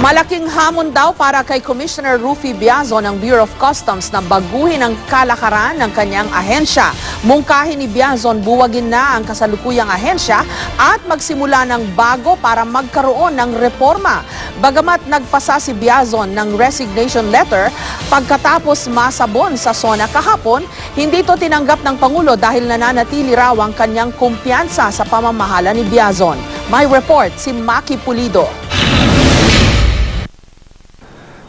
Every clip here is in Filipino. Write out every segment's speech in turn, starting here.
Malaking hamon daw para kay Commissioner Rufy Biazon ng Bureau of Customs na baguhin ang kalakaran ng kanyang ahensya. Mungkahin ni Biazon buwagin na ang kasalukuyang ahensya at magsimula ng bago para magkaroon ng reforma. Bagamat nagpasa si Biazon ng resignation letter pagkatapos masabon sa SONA kahapon, hindi ito tinanggap ng Pangulo dahil nananatili raw ang kanyang kumpiyansa sa pamamahala ni Biazon. May report si Maki Pulido.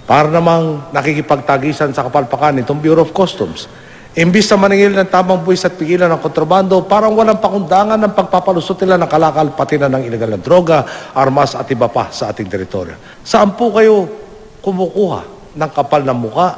Para namang nakikipagtagisan sa kapalpakan itong Bureau of Customs. Imbis na maningil ng tamang buwis at pigilan ng kontrabando, parang walang pakundangan ng pagpapalusot nila ng kalakal pati na ng ilegal na droga, armas at iba pa sa ating teritoryo. Saan po kayo kumukuha ng kapal ng muka?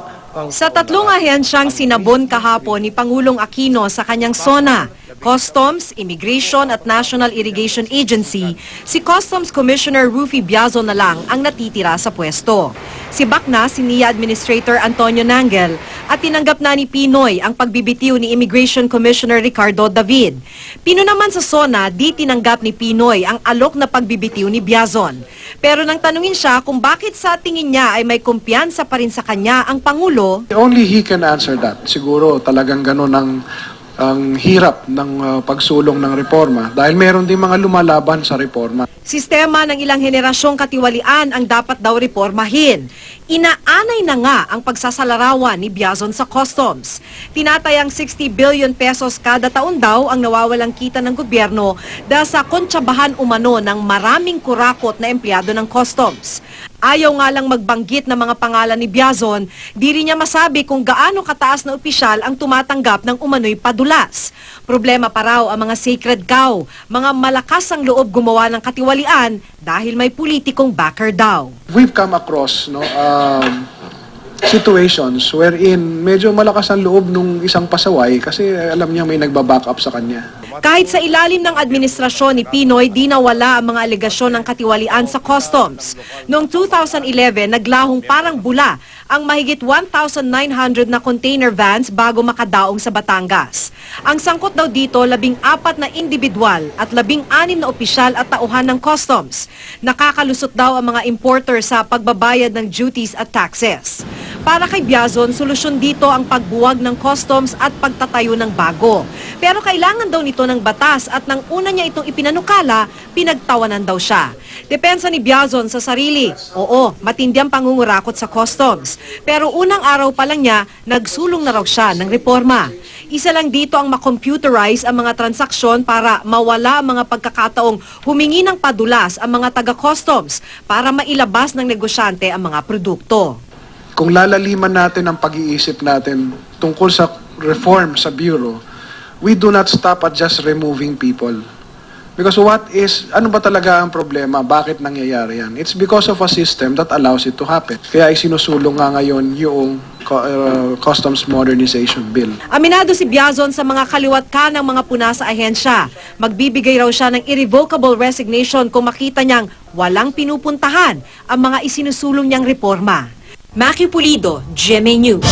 Sa tatlong ahensyang sinabon kahapon ni Pangulong Aquino sa kanyang SONA, Customs, Immigration at National Irrigation Agency, si Customs Commissioner Rufy Biazon na lang ang natitira sa pwesto. Sibak na si NIA Administrator Antonio Nangel at tinanggap na ni Pinoy ang pagbibitiw ni Immigration Commissioner Ricardo David. Pino naman sa SONA, di tinanggap ni Pinoy ang alok na pagbibitiw ni Biazon. Pero nang tanungin siya kung bakit sa tingin niya ay may kumpiyansa pa rin sa kanya ang Pangulo, only he can answer that. Siguro talagang ganun ang hirap ng pagsulong ng reforma dahil meron din mga lumalaban sa reforma. sistema ng ilang henerasyong katiwalian ang dapat daw reformahin. Inaanay na nga ang pagsasalarawan ni Biazon sa Customs. Tinatayang 60 billion pesos kada taon daw ang nawawalang kita ng gobyerno dahil sa kontsabahan umano ng maraming kurakot na empleyado ng Customs. Ayaw nga lang magbanggit ng mga pangalan ni Biazon, di rin niya masabi kung gaano kataas na opisyal ang tumatanggap ng umano'y padulas. Problema pa raw ang mga sacred cow, mga malakas ang loob gumawa ng katiwalian dahil may politikong backer daw. We've come across situations wherein medyo malakas ang loob nung isang pasaway kasi alam niya may nagbaback up sa kanya. Kahit sa ilalim ng administrasyon ni Pinoy, di nawala ang mga alegasyon ng katiwalian sa Customs. Noong 2011, naglahong parang bula ang mahigit 1,900 na container vans bago makadaong sa Batangas. Ang sangkot daw dito, 14 na individual at 16 na opisyal at tauhan ng Customs. Nakakalusot daw ang mga importer sa pagbabayad ng duties at taxes. Para kay Biazon, solusyon dito ang pagbuwag ng Customs at pagtatayo ng bago. Pero kailangan daw nito ng batas at nang una niya itong ipinanukala, pinagtawanan daw siya. Depensa ni Biazon sa sarili, oo, matindi ang pangungurakot sa Customs. Pero unang araw pa lang niya, nagsulong na raw siya ng reforma. Isa lang dito ang makomputerize ang mga transaksyon para mawala ang mga pagkakataong humingi ng padulas ang mga taga-Customs para mailabas ng negosyante ang mga produkto. Kung lalaliman natin ang pag-iisip natin tungkol sa reform sa Bureau, we do not stop at just removing people. Because ano ba talaga ang problema? Bakit nangyayari yan? It's because of a system that allows it to happen. Kaya isinusulong nga ngayon yung Customs Modernization Bill. Aminado si Biazon sa mga kaliwat ka ng mga puna sa ahensya. Magbibigay raw siya ng irrevocable resignation kung makita niyang walang pinupuntahan ang mga isinusulong niyang reforma. Maki Pulido, GMA News.